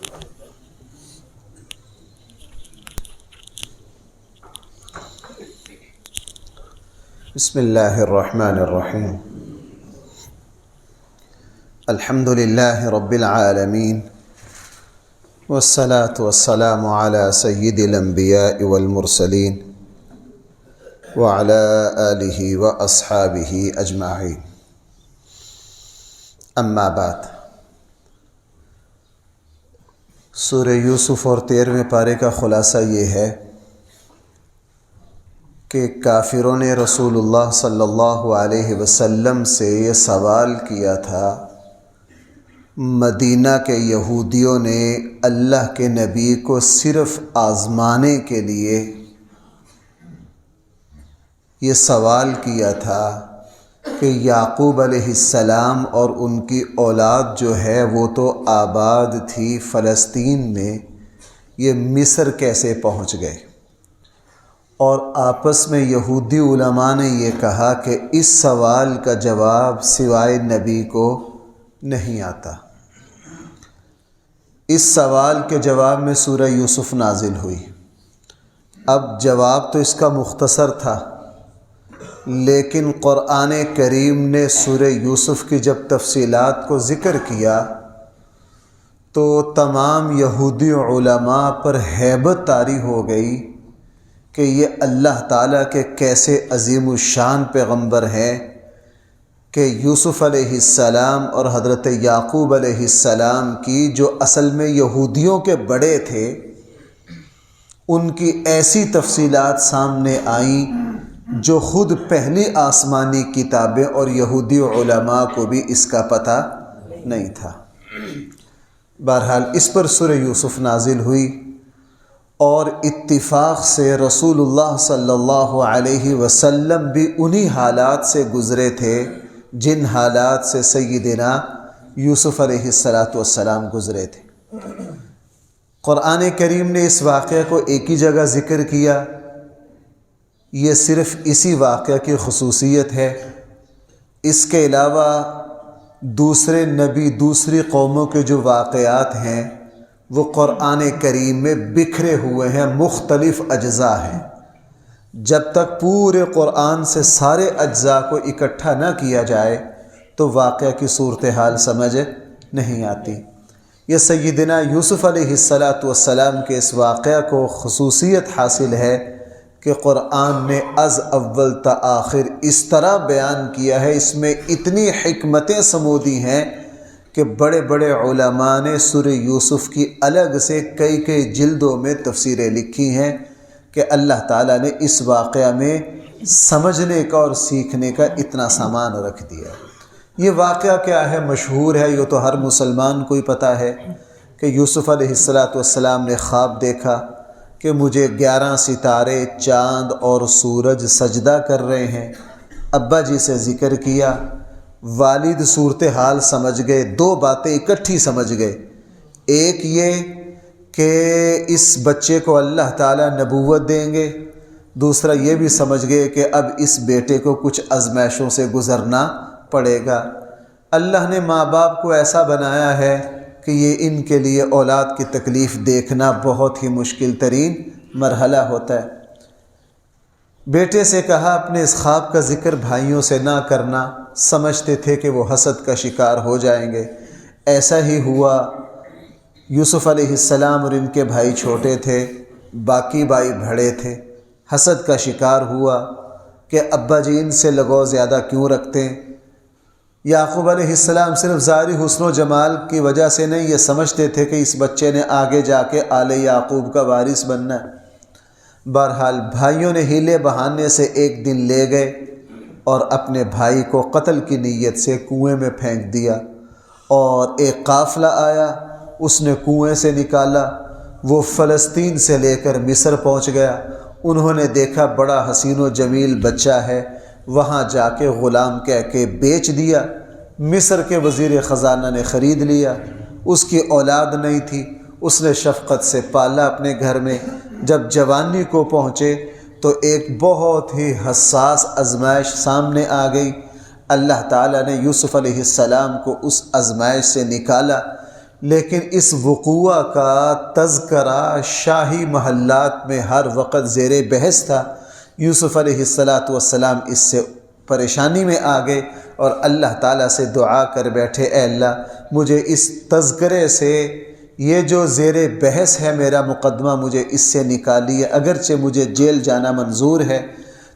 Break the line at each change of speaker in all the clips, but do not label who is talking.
بسم اللہ الرحمن الرحیم الحمد للہ رب العالمین والصلاة والسلام علی سید الانبیاء والمرسلین وعلی آلہ واصحابہ اجمعین، اما بعد۔ سورہ یوسف اور 13ویں پارے کا خلاصہ یہ ہے کہ کافروں نے رسول اللہ صلی اللہ علیہ وسلم سے یہ سوال کیا تھا، مدینہ کے یہودیوں نے اللہ کے نبی کو صرف آزمانے کے لیے یہ سوال کیا تھا کہ یعقوب علیہ السلام اور ان کی اولاد جو ہے وہ تو آباد تھی فلسطین میں، یہ مصر کیسے پہنچ گئے؟ اور آپس میں یہودی علماء نے یہ کہا کہ اس سوال کا جواب سوائے نبی کو نہیں آتا۔ اس سوال کے جواب میں سورہ یوسف نازل ہوئی۔ اب جواب تو اس کا مختصر تھا، لیکن قرآن کریم نے سورہ یوسف کی جب تفصیلات کو ذکر کیا تو تمام یہودی علماء پر ہیبت طاری ہو گئی کہ یہ اللہ تعالیٰ کے کیسے عظیم الشان پیغمبر ہیں کہ یوسف علیہ السلام اور حضرت یعقوب علیہ السلام کی جو اصل میں یہودیوں کے بڑے تھے، ان کی ایسی تفصیلات سامنے آئیں جو خود پہلی آسمانی کتابیں اور یہودی علماء کو بھی اس کا پتہ نہیں تھا۔ بہرحال اس پر سورہ یوسف نازل ہوئی، اور اتفاق سے رسول اللہ صلی اللہ علیہ وسلم بھی انہی حالات سے گزرے تھے جن حالات سے سیدنا یوسف علیہ السلام گزرے تھے۔ قرآن کریم نے اس واقعہ کو ایک ہی جگہ ذکر کیا، یہ صرف اسی واقعہ کی خصوصیت ہے۔ اس کے علاوہ دوسرے نبی، دوسری قوموں کے جو واقعات ہیں وہ قرآن کریم میں بکھرے ہوئے ہیں، مختلف اجزاء ہیں۔ جب تک پورے قرآن سے سارے اجزاء کو اکٹھا نہ کیا جائے تو واقعہ کی صورتحال سمجھ نہیں آتی۔ یہ سیدنا یوسف علیہ السلام کے اس واقعہ کو خصوصیت حاصل ہے کہ قرآن نے از اول تا آخر اس طرح بیان کیا ہے، اس میں اتنی حکمتیں سمودی ہیں کہ بڑے بڑے علماء نے سورہ یوسف کی الگ سے کئی جلدوں میں تفسیریں لکھی ہیں کہ اللہ تعالیٰ نے اس واقعہ میں سمجھنے کا اور سیکھنے کا اتنا سامان رکھ دیا۔ یہ واقعہ کیا ہے؟ مشہور ہے، یہ تو ہر مسلمان کو ہی پتہ ہے کہ یوسف علیہ السلام نے خواب دیکھا کہ مجھے 11 ستارے، چاند اور سورج سجدہ کر رہے ہیں۔ ابا جی سے ذکر کیا، والد صورتحال سمجھ گئے، دو باتیں اکٹھی سمجھ گئے۔ ایک یہ کہ اس بچے کو اللہ تعالیٰ نبوت دیں گے، دوسرا یہ بھی سمجھ گئے کہ اب اس بیٹے کو کچھ آزمائشوں سے گزرنا پڑے گا۔ اللہ نے ماں باپ کو ایسا بنایا ہے کہ یہ ان کے لیے اولاد کی تکلیف دیکھنا بہت ہی مشکل ترین مرحلہ ہوتا ہے۔ بیٹے سے کہا اپنے اس خواب کا ذکر بھائیوں سے نہ کرنا، سمجھتے تھے کہ وہ حسد کا شکار ہو جائیں گے۔ ایسا ہی ہوا۔ یوسف علیہ السلام اور ان کے بھائی چھوٹے تھے، باقی بھائی بڑے تھے۔ حسد کا شکار ہوا کہ ابا جی ان سے لگاؤ زیادہ کیوں رکھتے ہیں۔ یعقوب علیہ السلام صرف ظاہری حسن و جمال کی وجہ سے نہیں، یہ سمجھتے تھے کہ اس بچے نے آگے جا کے آل یعقوب کا وارث بننا ہے۔ بہرحال بھائیوں نے ہیلے بہانے سے ایک دن لے گئے اور اپنے بھائی کو قتل کی نیت سے کنویں میں پھینک دیا، اور ایک قافلہ آیا، اس نے کنویں سے نکالا، وہ فلسطین سے لے کر مصر پہنچ گیا۔ انہوں نے دیکھا بڑا حسین و جمیل بچہ ہے، وہاں جا کے غلام کہہ کے بیچ دیا۔ مصر کے وزیر خزانہ نے خرید لیا۔ اس کی اولاد نہیں تھی، اس نے شفقت سے پالا اپنے گھر میں۔ جب جوانی کو پہنچے تو ایک بہت ہی حساس آزمائش سامنے آ گئی۔ اللہ تعالیٰ نے یوسف علیہ السلام کو اس آزمائش سے نکالا۔ لیکن اس وقوع کا تذکرہ شاہی محلات میں ہر وقت زیر بحث تھا۔ یوسف علیہ السلام اس سے پریشانی میں آ گئے اور اللہ تعالیٰ سے دعا کر بیٹھے، اے اللہ مجھے اس تذکرے سے، یہ جو زیر بحث ہے میرا مقدمہ، مجھے اس سے نکالیے، اگرچہ مجھے جیل جانا منظور ہے۔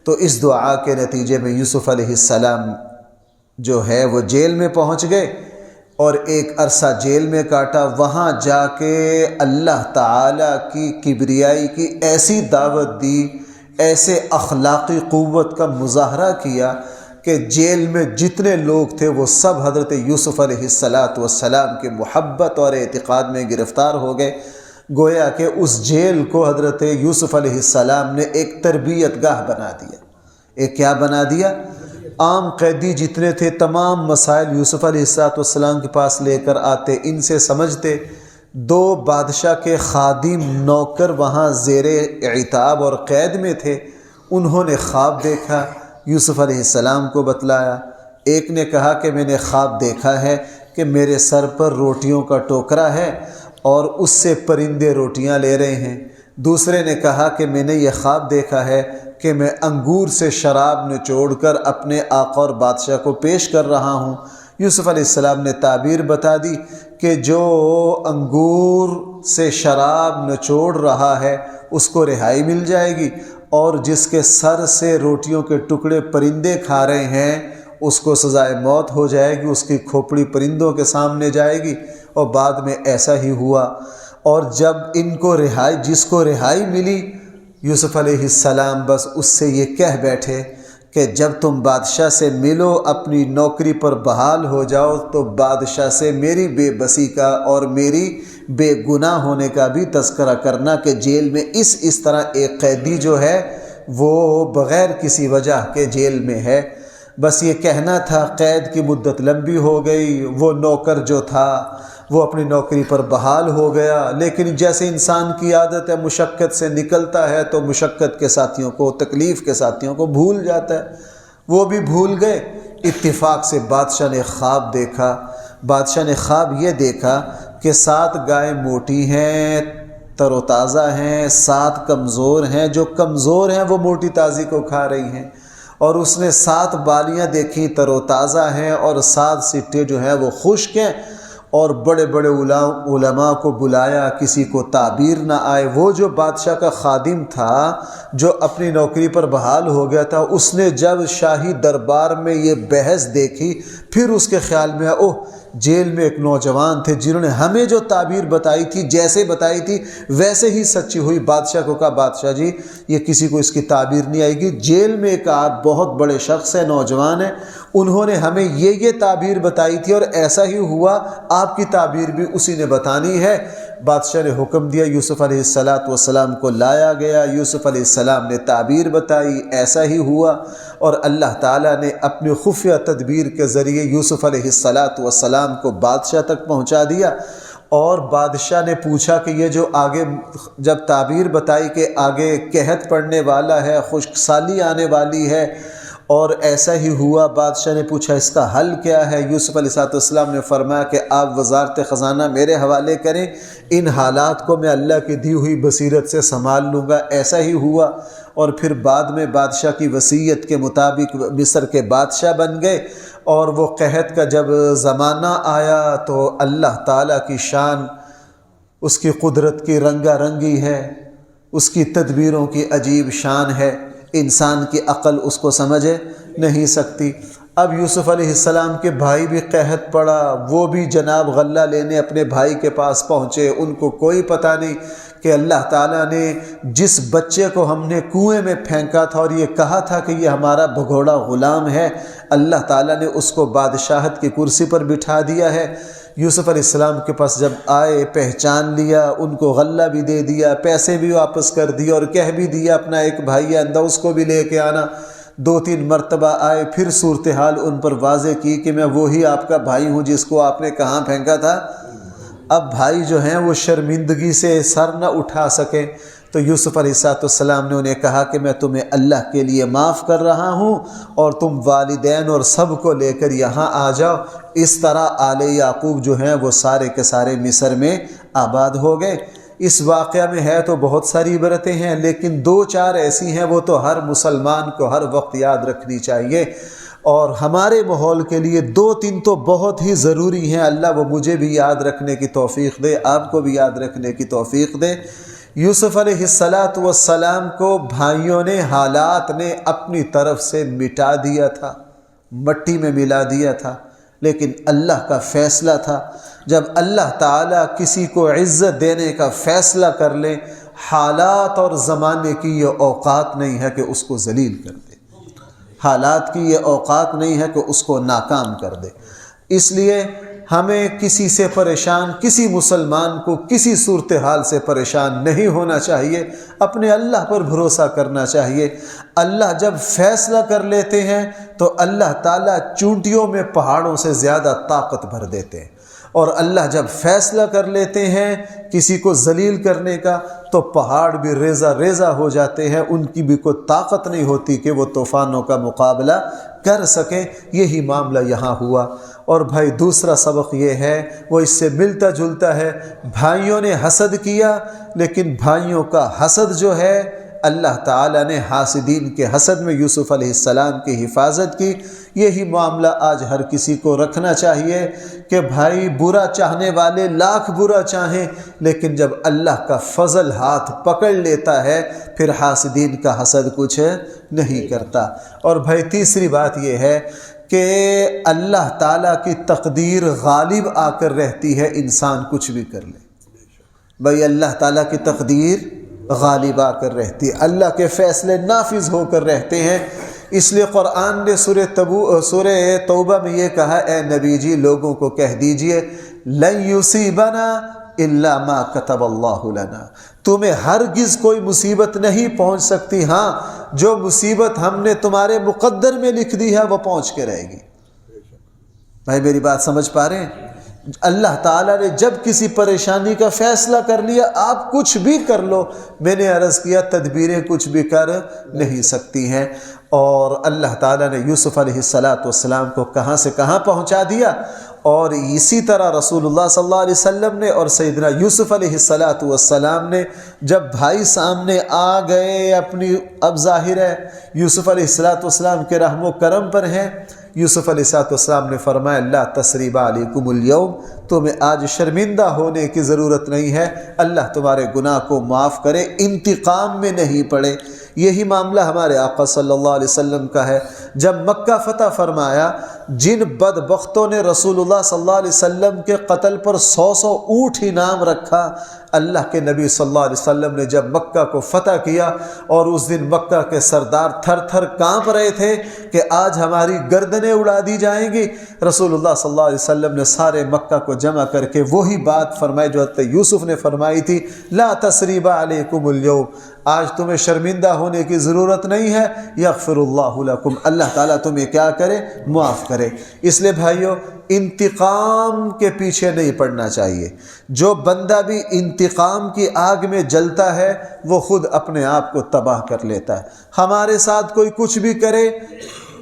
تو اس دعا کے نتیجے میں یوسف علیہ السلام جو ہے وہ جیل میں پہنچ گئے اور ایک عرصہ جیل میں کاٹا۔ وہاں جا کے اللہ تعالیٰ کی کبریائی کی ایسی دعوت دی، ایسے اخلاقی قوت کا مظاہرہ کیا کہ جیل میں جتنے لوگ تھے وہ سب حضرت یوسف علیہ السلام کے محبت اور اعتقاد میں گرفتار ہو گئے۔ گویا کہ اس جیل کو حضرت یوسف علیہ السلام نے ایک تربیت گاہ بنا دیا۔ ایک کیا بنا دیا؟ عام قیدی جتنے تھے تمام مسائل یوسف علیہ السلام کے پاس لے کر آتے، ان سے سمجھتے۔ دو بادشاہ کے خادم نوکر وہاں زیر اعتاب اور قید میں تھے، انہوں نے خواب دیکھا، یوسف علیہ السلام کو بتلایا۔ ایک نے کہا کہ میں نے خواب دیکھا ہے کہ میرے سر پر روٹیوں کا ٹوکرا ہے اور اس سے پرندے روٹیاں لے رہے ہیں۔ دوسرے نے کہا کہ میں نے یہ خواب دیکھا ہے کہ میں انگور سے شراب نچوڑ کر اپنے آقا اور بادشاہ کو پیش کر رہا ہوں۔ یوسف علیہ السلام نے تعبیر بتا دی کہ جو انگور سے شراب نچوڑ رہا ہے اس کو رہائی مل جائے گی، اور جس کے سر سے روٹیوں کے ٹکڑے پرندے کھا رہے ہیں اس کو سزائے موت ہو جائے گی، اس کی کھوپڑی پرندوں کے سامنے جائے گی۔ اور بعد میں ایسا ہی ہوا، اور جب ان کو جس کو رہائی ملی، یوسف علیہ السلام بس اس سے یہ کہہ بیٹھے کہ جب تم بادشاہ سے ملو، اپنی نوکری پر بحال ہو جاؤ، تو بادشاہ سے میری بے بسی کا اور میری بے گناہ ہونے کا بھی تذکرہ کرنا کہ جیل میں اس طرح ایک قیدی جو ہے وہ بغیر کسی وجہ کے جیل میں ہے۔ بس یہ کہنا تھا، قید کی مدت لمبی ہو گئی، وہ نوکر جو تھا وہ اپنی نوکری پر بحال ہو گیا، لیکن جیسے انسان کی عادت ہے مشقت سے نکلتا ہے تو مشقت کے ساتھیوں کو، تکلیف کے ساتھیوں کو بھول جاتا ہے، وہ بھی بھول گئے۔ اتفاق سے بادشاہ نے خواب دیکھا۔ بادشاہ نے خواب یہ دیکھا کہ 7 گائیں موٹی ہیں، تر و تازہ ہیں، 7 کمزور ہیں، جو کمزور ہیں وہ موٹی تازی کو کھا رہی ہیں، اور اس نے 7 بالیاں دیکھیں تر و تازہ ہیں، اور 7 سٹے جو ہیں وہ خشک ہیں، اور بڑے بڑے علماء کو بلایا، کسی کو تعبیر نہ آئے۔ وہ جو بادشاہ کا خادم تھا جو اپنی نوکری پر بحال ہو گیا تھا، اس نے جب شاہی دربار میں یہ بحث دیکھی، پھر اس کے خیال میں اوہ جیل میں ایک نوجوان تھے جنہوں نے ہمیں جو تعبیر بتائی تھی، جیسے بتائی تھی ویسے ہی سچی ہوئی۔ بادشاہ کو کہا، بادشاہ جی یہ کسی کو اس کی تعبیر نہیں آئے گی، جیل میں ایک آپ بہت بڑے شخص ہیں، نوجوان ہیں، انہوں نے ہمیں یہ تعبیر بتائی تھی اور ایسا ہی ہوا، آپ کی تعبیر بھی اسی نے بتانی ہے۔ بادشاہ نے حکم دیا، یوسف علیہ السلام کو لایا گیا، یوسف علیہ السلام نے تعبیر بتائی، ایسا ہی ہوا، اور اللہ تعالیٰ نے اپنی خفیہ تدبیر کے ذریعے یوسف علیہ السلام کو بادشاہ تک پہنچا دیا۔ اور بادشاہ نے پوچھا کہ یہ جو آگے جب تعبیر بتائی کہ آگے قحط پڑنے والا ہے، خشک سالی آنے والی ہے، اور ایسا ہی ہوا، بادشاہ نے پوچھا اس کا حل کیا ہے؟ یوسف علیہ السلام نے فرمایا کہ آپ وزارت خزانہ میرے حوالے کریں، ان حالات کو میں اللہ کی دی ہوئی بصیرت سے سنبھال لوں گا۔ ایسا ہی ہوا، اور پھر بعد میں بادشاہ کی وصیت کے مطابق مصر کے بادشاہ بن گئے۔ اور وہ قحط کا جب زمانہ آیا تو اللہ تعالیٰ کی شان، اس کی قدرت کی رنگا رنگی ہے، اس کی تدبیروں کی عجیب شان ہے، انسان کی عقل اس کو سمجھ نہیں سکتی۔ اب یوسف علیہ السلام کے بھائی بھی قحط پڑا، وہ بھی جناب غلہ لینے اپنے بھائی کے پاس پہنچے، ان کو کوئی پتہ نہیں کہ اللہ تعالیٰ نے جس بچے کو ہم نے کنویں میں پھینکا تھا اور یہ کہا تھا کہ یہ ہمارا بھگوڑا غلام ہے، اللہ تعالیٰ نے اس کو بادشاہت کی کرسی پر بٹھا دیا ہے۔ یوسف علیہ السلام کے پاس جب آئے، پہچان لیا، ان کو غلہ بھی دے دیا، پیسے بھی واپس کر دیے، اور کہہ بھی دیا اپنا ایک بھائی اندھا اس کو بھی لے کے آنا۔ 2-3 مرتبہ آئے، پھر صورتحال ان پر واضح کی کہ میں وہی آپ کا بھائی ہوں جس کو آپ نے کہاں پھینکا تھا۔ اب بھائی جو ہیں وہ شرمندگی سے سر نہ اٹھا سکے، تو یوسف علیہ السلام نے انہیں کہا کہ میں تمہیں اللہ کے لیے معاف کر رہا ہوں اور تم والدین اور سب کو لے کر یہاں آ جاؤ۔ اس طرح آل یعقوب جو ہیں وہ سارے کے سارے مصر میں آباد ہو گئے۔ اس واقعہ میں ہے تو بہت ساری عبرتیں ہیں، لیکن 2-4 ایسی ہیں وہ تو ہر مسلمان کو ہر وقت یاد رکھنی چاہیے، اور ہمارے ماحول کے لیے 2-3 تو بہت ہی ضروری ہیں۔ اللہ وہ مجھے بھی یاد رکھنے کی توفیق دے، آپ کو بھی یاد رکھنے کی توفیق دے۔ یوسف علیہ السلام کو بھائیوں نے، حالات نے اپنی طرف سے مٹا دیا تھا، مٹی میں ملا دیا تھا، لیکن اللہ کا فیصلہ تھا۔ جب اللہ تعالیٰ کسی کو عزت دینے کا فیصلہ کر لے، حالات اور زمانے کی یہ اوقات نہیں ہے کہ اس کو ذلیل کر دے، حالات کی یہ اوقات نہیں ہے کہ اس کو ناکام کر دے۔ اس لیے ہمیں کسی سے پریشان، کسی مسلمان کو کسی صورتحال سے پریشان نہیں ہونا چاہیے، اپنے اللہ پر بھروسہ کرنا چاہیے۔ اللہ جب فیصلہ کر لیتے ہیں تو اللہ تعالیٰ چونٹیوں میں پہاڑوں سے زیادہ طاقت بھر دیتے ہیں، اور اللہ جب فیصلہ کر لیتے ہیں کسی کو ذلیل کرنے کا تو پہاڑ بھی ریزہ ریزہ ہو جاتے ہیں، ان کی بھی کوئی طاقت نہیں ہوتی کہ وہ طوفانوں کا مقابلہ کر سکیں۔ یہی معاملہ یہاں ہوا۔ اور بھائی دوسرا سبق یہ ہے، وہ اس سے ملتا جلتا ہے، بھائیوں نے حسد کیا، لیکن بھائیوں کا حسد جو ہے اللہ تعالیٰ نے حاسدین کے حسد میں یوسف علیہ السلام کی حفاظت کی۔ یہی معاملہ آج ہر کسی کو رکھنا چاہیے کہ بھائی برا چاہنے والے لاکھ برا چاہیں، لیکن جب اللہ کا فضل ہاتھ پکڑ لیتا ہے پھر حاسدین کا حسد کچھ نہیں کرتا۔ اور بھائی تیسری بات یہ ہے کہ اللہ تعالیٰ کی تقدیر غالب آ کر رہتی ہے، انسان کچھ بھی کر لے۔ بھائی اللہ تعالیٰ کی تقدیر غالب آ کر رہتی ہے، اللہ کے فیصلے نافذ ہو کر رہتے ہیں۔ اس لیے قرآن نے سورہ توبہ میں یہ کہا، اے نبی جی لوگوں کو کہہ دیجئے لن یصیبنا الا ما کتب اللہ لنا، تمہیں ہرگز کوئی مصیبت نہیں پہنچ سکتی، ہاں جو مصیبت ہم نے تمہارے مقدر میں لکھ دی ہے وہ پہنچ کے رہے گی۔ بھائی میری بات سمجھ پا رہے ہیں؟ اللہ تعالیٰ نے جب کسی پریشانی کا فیصلہ کر لیا، آپ کچھ بھی کر لو، میں نے عرض کیا تدبیریں کچھ بھی کر نہیں سکتی ہیں۔ اور اللہ تعالیٰ نے یوسف علیہ السلام کو کہاں سے کہاں پہنچا دیا، اور اسی طرح رسول اللہ صلی اللہ علیہ وسلم نے اور سیدنا یوسف علیہ السلام نے جب بھائی سامنے آ گئے اپنی، اب ظاہر ہے یوسف علیہ السلام کے رحم و کرم پر ہیں۔ یوسف علیہ السلام نے فرمایا لا تثریب علیکم اليوم، تمہیں آج شرمندہ ہونے کی ضرورت نہیں ہے، اللہ تمہارے گناہ کو معاف کرے، انتقام میں نہیں پڑے۔ یہی معاملہ ہمارے آقا صلی اللہ علیہ وسلم کا ہے۔ جب مکہ فتح فرمایا، جن بدبختوں نے رسول اللہ صلی اللہ علیہ وسلم کے قتل پر 100 اونٹ انعام رکھا، اللہ کے نبی صلی اللہ علیہ وسلم نے جب مکہ کو فتح کیا، اور اس دن مکہ کے سردار تھر تھر کانپ رہے تھے کہ آج ہماری گردنیں اڑا دی جائیں گی، رسول اللہ صلی اللہ علیہ وسلم نے سارے مکہ کو جمع کر کے وہی بات فرمائی جو حضرت یوسف نے فرمائی تھی، لا تثریب علیکم اليوم، آج تمہیں شرمندہ ہونے کی ضرورت نہیں ہے، یغفر اللہ لکم، اللہ تعالیٰ تمہیں کیا کرے، معاف کرے۔ اس لیے بھائیو انتقام کے پیچھے نہیں پڑنا چاہیے۔ جو بندہ بھی انتقام کی آگ میں جلتا ہے وہ خود اپنے آپ کو تباہ کر لیتا ہے۔ ہمارے ساتھ کوئی کچھ بھی کرے،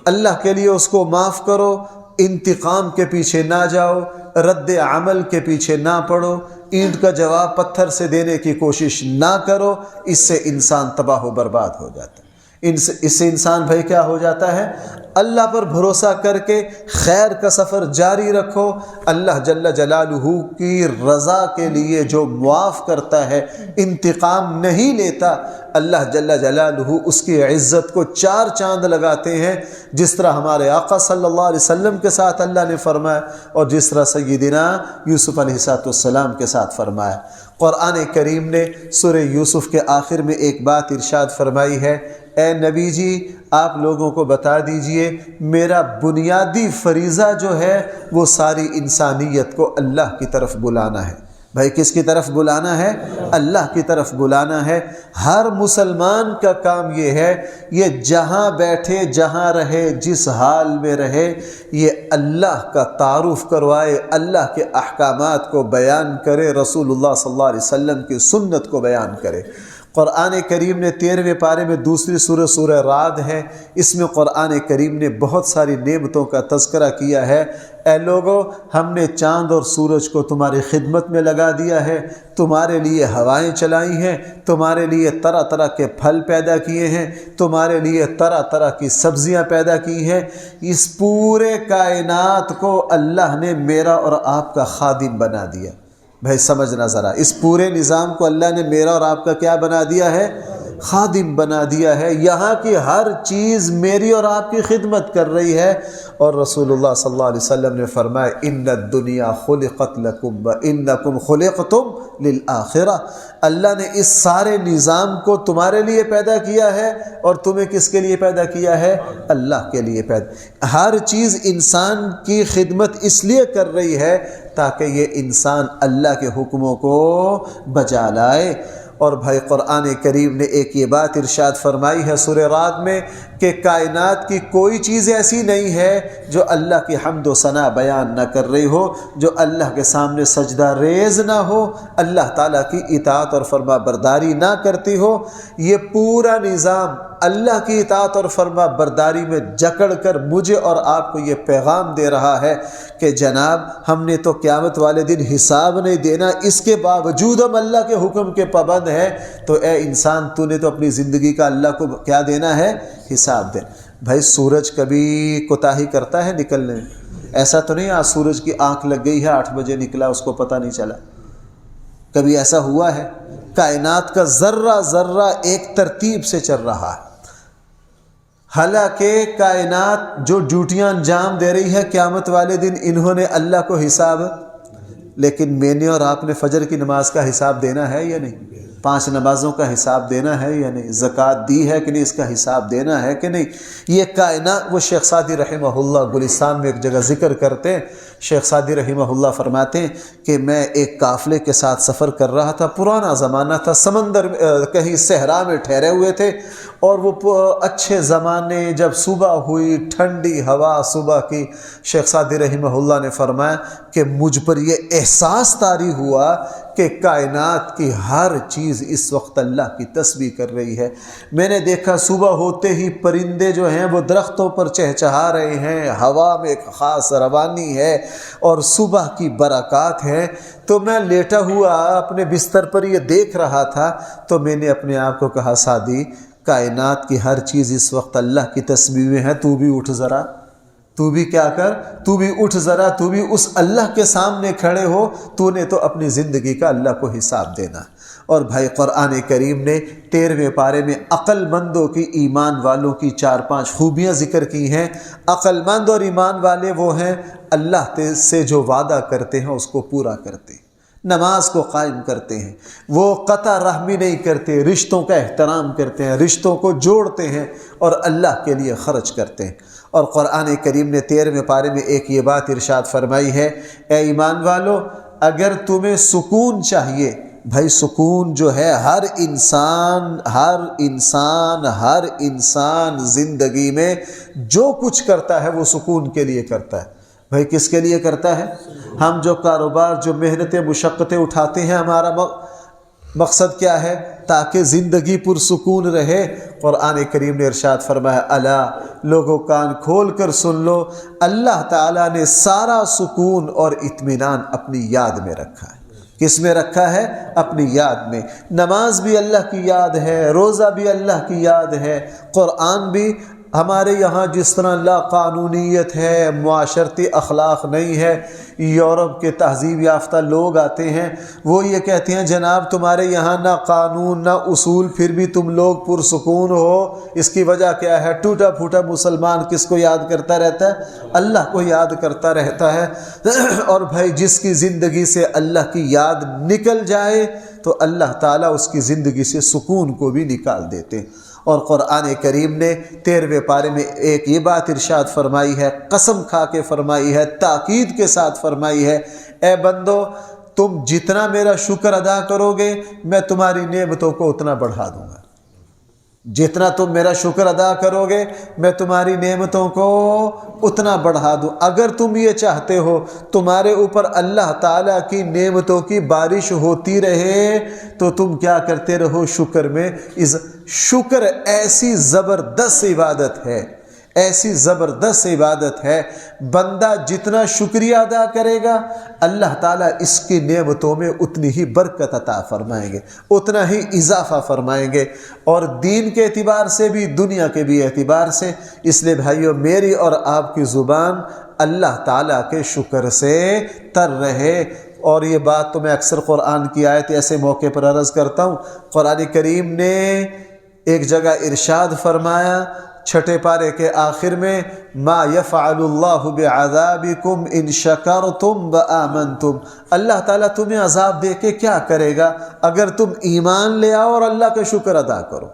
اللہ کے لیے اس کو معاف کرو، انتقام کے پیچھے نہ جاؤ، رد عمل کے پیچھے نہ پڑو، اینٹ کا جواب پتھر سے دینے کی کوشش نہ کرو، اس سے انسان تباہ و برباد ہو جاتا ہے۔ اس سے انسان بھائی کیا ہو جاتا ہے، اللہ پر بھروسہ کر کے خیر کا سفر جاری رکھو۔ اللہ جل جلالہ کی رضا کے لیے جو معاف کرتا ہے، انتقام نہیں لیتا، اللہ جل جلالہ اس کی عزت کو 4 چاند لگاتے ہیں، جس طرح ہمارے آقا صلی اللہ علیہ وسلم کے ساتھ اللہ نے فرمایا، اور جس طرح سیدنا یوسف علیہ السلام کے ساتھ فرمایا۔ قرآن کریم نے سورہ یوسف کے آخر میں ایک بات ارشاد فرمائی ہے، اے نبی جی آپ لوگوں کو بتا دیجئے میرا بنیادی فریضہ جو ہے وہ ساری انسانیت کو اللہ کی طرف بلانا ہے۔ بھائی کس کی طرف بلانا ہے؟ اللہ کی طرف بلانا ہے۔ ہر مسلمان کا کام یہ ہے، یہ جہاں بیٹھے، جہاں رہے، جس حال میں رہے، یہ اللہ کا تعارف کروائے، اللہ کے احکامات کو بیان کرے، رسول اللہ صلی اللہ علیہ وسلم کی سنت کو بیان کرے۔ قرآن کریم نے 13ویں پارے میں دوسری سورہ رعد ہے، اس میں قرآن کریم نے بہت ساری نعمتوں کا تذکرہ کیا ہے۔ اے لوگو، ہم نے چاند اور سورج کو تمہاری خدمت میں لگا دیا ہے، تمہارے لیے ہوائیں چلائی ہیں، تمہارے لیے طرح طرح کے پھل پیدا کیے ہیں، تمہارے لیے طرح طرح کی سبزیاں پیدا کی ہیں۔ اس پورے کائنات کو اللہ نے میرا اور آپ کا خادم بنا دیا۔ بھائی سمجھنا ذرا، اس پورے نظام کو اللہ نے میرا اور آپ کا کیا بنا دیا ہے؟ خادم بنا دیا ہے۔ یہاں کی ہر چیز میری اور آپ کی خدمت کر رہی ہے۔ اور رسول اللہ صلی اللہ علیہ وسلم نے فرمایا ان الدنیا خلقت لکم وانکم خلقتم للآخرہ، اللہ نے اس سارے نظام کو تمہارے لیے پیدا کیا ہے، اور تمہیں کس کے لیے پیدا کیا ہے؟ اللہ کے لیے پیدا۔ ہر چیز انسان کی خدمت اس لیے کر رہی ہے تاکہ یہ انسان اللہ کے حکموں کو بجا لائے۔ اور بھائی قرآن کریم نے ایک یہ بات ارشاد فرمائی ہے سورہ رعد میں کہ کائنات کی کوئی چیز ایسی نہیں ہے جو اللہ کی حمد و ثنا بیان نہ کر رہی ہو، جو اللہ کے سامنے سجدہ ریز نہ ہو، اللہ تعالیٰ کی اطاعت اور فرما برداری نہ کرتی ہو۔ یہ پورا نظام اللہ کی اطاعت اور فرما برداری میں جکڑ کر مجھے اور آپ کو یہ پیغام دے رہا ہے کہ جناب ہم نے تو قیامت والے دن حساب نہیں دینا، اس کے باوجود ہم اللہ کے حکم کے پابند ہیں۔ تو اے انسان، تو نے تو اپنی زندگی کا اللہ کو کیا دینا ہے؟ حساب دے۔ بھائی سورج کبھی کوتاہی کرتا ہے نکلنے میں؟ ایسا تو نہیں آج سورج کی آنکھ لگ گئی ہے 8 بجے نکلا اس کو پتہ نہیں چلا، کبھی ایسا ہوا ہے؟ کائنات کا ذرہ ذرہ ایک ترتیب سے چل رہا ہے۔ حالانکہ کائنات جو ڈیوٹیاں انجام دے رہی ہے قیامت والے دن انہوں نے اللہ کو حساب، لیکن میں نے اور آپ نے فجر کی نماز کا حساب دینا ہے یا نہیں؟ 5 نمازوں کا حساب دینا ہے یا نہیں؟ زکوٰۃ دی ہے کہ نہیں؟ اس کا حساب دینا ہے کہ نہیں؟ یہ کائنات، وہ شیخ سعدی رحمہ اللہ گلستان میں ایک جگہ ذکر کرتے ہیں، شیخ سعدی رحمہ اللہ فرماتے ہیں کہ میں ایک قافلے کے ساتھ سفر کر رہا تھا، پرانا زمانہ تھا، سمندر کہیں صحرا میں ٹھہرے ہوئے تھے، اور وہ اچھے زمانے جب صبح ہوئی، ٹھنڈی ہوا صبح کی، شیخ سعدی رحمہ اللہ نے فرمایا کہ مجھ پر یہ احساس طاری ہوا کہ کائنات کی ہر چیز اس وقت اللہ کی تسبیح کر رہی ہے۔ میں نے دیکھا صبح ہوتے ہی پرندے جو ہیں وہ درختوں پر چہچہا رہے ہیں، ہوا میں ایک خاص روانی ہے اور صبح کی برکات ہے۔ تو میں لیٹا ہوا اپنے بستر پر یہ دیکھ رہا تھا، تو میں نے اپنے آپ کو کہا سعدی، کائنات کی ہر چیز اس وقت اللہ کی تسبیح میں ہے، تو بھی اٹھ ذرا، تو بھی کیا کر، تو بھی اٹھ ذرا، تو بھی اس اللہ کے سامنے کھڑے ہو، تو نے تو اپنی زندگی کا اللہ کو حساب دینا۔ اور بھائی قرآن کریم نے 13ویں پارے میں عقل مندوں کی، ایمان والوں کی 4-5 خوبیاں ذکر کی ہیں۔ عقل مند اور ایمان والے وہ ہیں اللہ سے جو وعدہ کرتے ہیں اس کو پورا کرتے ہیں، نماز کو قائم کرتے ہیں، وہ قطع رحمی نہیں کرتے، رشتوں کا احترام کرتے ہیں، رشتوں کو جوڑتے ہیں اور اللہ کے لیے خرچ کرتے ہیں۔ اور قرآن کریم نے 13ویں پارے میں ایک یہ بات ارشاد فرمائی ہے، اے ایمان والو، اگر تمہیں سکون چاہیے، بھائی سکون جو ہے ہر انسان زندگی میں جو کچھ کرتا ہے وہ سکون کے لیے کرتا ہے۔ بھائی کس کے لیے کرتا ہے؟ ہم جو کاروبار، جو محنتیں، مشقتیں اٹھاتے ہیں، ہمارا مقصد کیا ہے؟ تاکہ زندگی پرسکون رہے۔ قرآن کریم نے ارشاد فرمایا، الا، لوگوں کان کھول کر سن لو، اللہ تعالیٰ نے سارا سکون اور اطمینان اپنی یاد میں رکھا ہے۔ کس میں رکھا ہے؟ اپنی یاد میں۔ نماز بھی اللہ کی یاد ہے، روزہ بھی اللہ کی یاد ہے، قرآن بھی۔ ہمارے یہاں جس طرح لا قانونیت ہے، معاشرتی اخلاق نہیں ہے، یورپ کے تہذیب یافتہ لوگ آتے ہیں، وہ یہ کہتے ہیں جناب تمہارے یہاں نہ قانون نہ اصول، پھر بھی تم لوگ پرسکون ہو، اس کی وجہ کیا ہے؟ ٹوٹا پھوٹا مسلمان کس کو یاد کرتا رہتا ہے؟ اللہ کو یاد کرتا رہتا ہے۔ اور بھائی جس کی زندگی سے اللہ کی یاد نکل جائے تو اللہ تعالیٰ اس کی زندگی سے سکون کو بھی نکال دیتے ہیں۔ اور قرآن کریم نے 13ویں پارے میں ایک یہ بات ارشاد فرمائی ہے، قسم کھا کے فرمائی ہے، تاکید کے ساتھ فرمائی ہے، اے بندو تم جتنا میرا شکر ادا کرو گے میں تمہاری نعمتوں کو اتنا بڑھا دوں گا۔ جتنا تم میرا شکر ادا کرو گے میں تمہاری نعمتوں کو اتنا بڑھا دوں۔ اگر تم یہ چاہتے ہو تمہارے اوپر اللہ تعالیٰ کی نعمتوں کی بارش ہوتی رہے تو تم کیا کرتے رہو، شکر میں۔ شکر ایسی زبردست عبادت ہے، ایسی زبردست عبادت ہے، بندہ جتنا شکریہ ادا کرے گا اللہ تعالیٰ اس کی نعمتوں میں اتنی ہی برکت عطا فرمائیں گے، اتنا ہی اضافہ فرمائیں گے، اور دین کے اعتبار سے بھی دنیا کے بھی اعتبار سے۔ اس لیے بھائیو میری اور آپ کی زبان اللہ تعالیٰ کے شکر سے تر رہے۔ اور یہ بات تو میں اکثر قرآن کی آیت ایسے موقع پر عرض کرتا ہوں، قرآن کریم نے ایک جگہ ارشاد فرمایا 6 پارے کے آخر میں، ما یفعل اللہ بعذابکم ان شکرتم وآمنتم، اللہ تعالیٰ تمہیں عذاب دے کے کیا کرے گا اگر تم ایمان لے آؤ اور اللہ کا شکر ادا کرو۔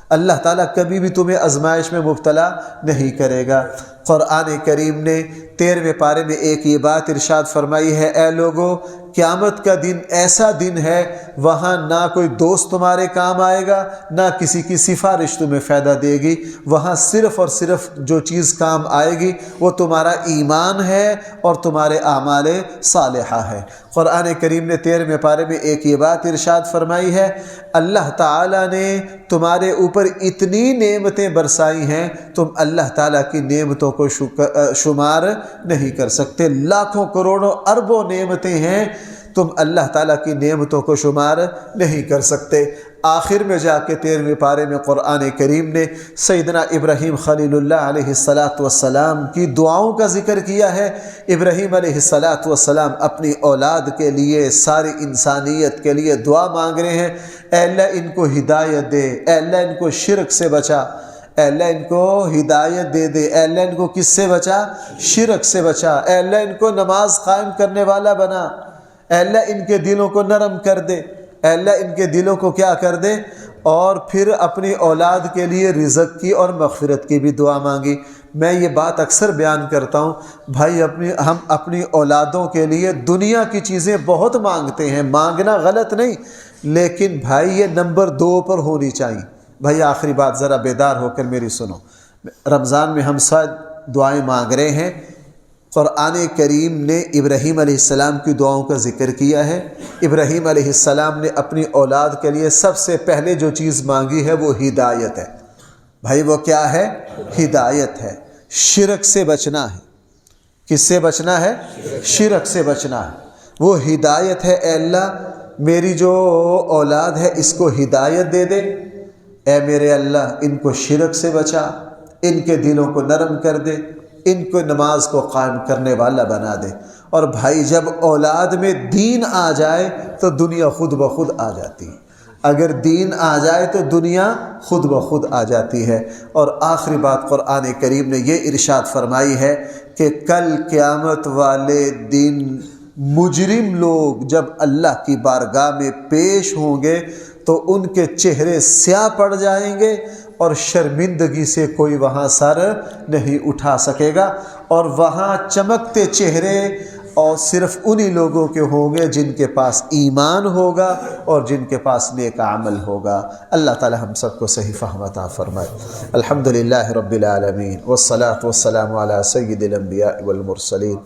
اللہ تعالیٰ کبھی بھی تمہیں آزمائش میں مبتلا نہیں کرے گا۔ قرآن کریم نے 13ویں پارے میں ایک یہ بات ارشاد فرمائی ہے، اے لوگو قیامت کا دن ایسا دن ہے وہاں نہ کوئی دوست تمہارے کام آئے گا، نہ کسی کی سفارش تمہیں فائدہ دے گی، وہاں صرف اور صرف جو چیز کام آئے گی وہ تمہارا ایمان ہے اور تمہارے اعمال صالحہ ہے۔ قرآن کریم نے 13ویں پارے میں ایک یہ بات ارشاد فرمائی ہے، اللہ تعالیٰ نے تمہارے اوپر اتنی نعمتیں برسائی ہیں تم اللہ تعالیٰ کی نعمتوں کو شمار نہیں کر سکتے، لاکھوں کروڑوں اربوں نعمتیں ہیں، تم اللہ تعالیٰ کی نعمتوں کو شمار نہیں کر سکتے۔ آخر میں جا کے 13ویں پارے میں قرآن کریم نے سیدنا ابراہیم خلیل اللہ علیہ السلام کی دعاؤں کا ذکر کیا ہے۔ ابراہیم علیہ السلام اپنی اولاد کے لیے، ساری انسانیت کے لیے دعا مانگ رہے ہیں، اے اللہ ان کو ہدایت دے، اے اللہ ان کو شرک سے بچا، اے اللہ ان کو ہدایت دے دے، اے اللہ ان کو کس سے بچا؟ شرک سے بچا، اے اللہ ان کو نماز قائم کرنے والا بنا، اے اللہ ان کے دلوں کو نرم کر دے، اے اللہ ان کے دلوں کو کیا کر دے۔ اور پھر اپنی اولاد کے لیے رزق کی اور مغفرت کی بھی دعا مانگی۔ میں یہ بات اکثر بیان کرتا ہوں بھائی، ہم اپنی اولادوں کے لیے دنیا کی چیزیں بہت مانگتے ہیں، مانگنا غلط نہیں، لیکن بھائی یہ نمبر 2 پر ہونی چاہیے۔ بھائی آخری بات ذرا بیدار ہو کر میری سنو، رمضان میں ہم سب دعائیں مانگ رہے ہیں، قرآن کریم نے ابراہیم علیہ السلام کی دعاؤں کا ذکر کیا ہے۔ ابراہیم علیہ السلام نے اپنی اولاد کے لیے سب سے پہلے جو چیز مانگی ہے وہ ہدایت ہے۔ بھائی وہ کیا ہے؟ ہدایت ہے، شرک سے بچنا ہے۔ کس سے بچنا ہے؟ شرک سے بچنا ہے، وہ ہدایت ہے۔ اے اللہ میری جو اولاد ہے اس کو ہدایت دے دے، اے میرے اللہ ان کو شرک سے بچا، ان کے دلوں کو نرم کر دے، ان کو نماز کو قائم کرنے والا بنا دے۔ اور بھائی جب اولاد میں دین آ جائے تو دنیا خود بخود آ جاتی ہے، اگر دین آ جائے تو دنیا خود بخود آ جاتی ہے۔ اور آخری بات قرآن کریم نے یہ ارشاد فرمائی ہے کہ کل قیامت والے دن مجرم لوگ جب اللہ کی بارگاہ میں پیش ہوں گے تو ان کے چہرے سیاہ پڑ جائیں گے اور شرمندگی سے کوئی وہاں سر نہیں اٹھا سکے گا، اور وہاں چمکتے چہرے اور صرف انہی لوگوں کے ہوں گے جن کے پاس ایمان ہوگا اور جن کے پاس نیک عمل ہوگا۔ اللہ تعالی ہم سب کو صحیح فہم عطا فرمائے۔ الحمدللہ رب العالمین والصلاة والسلام علی سید الانبیاء والمرسلین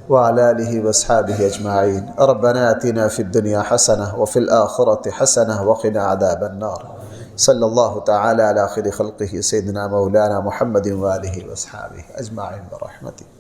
وعلى آله واصحابه اجمعین۔ ربنا آتنا فی الدنیا حسنہ وفی الآخرة حسنہ وقنا عذاب النار۔ صلی اللہ تعالی علی خیر خلقہ سیدنا مولانا محمد وآلہ واصحابہ اجمعین برحمتہ۔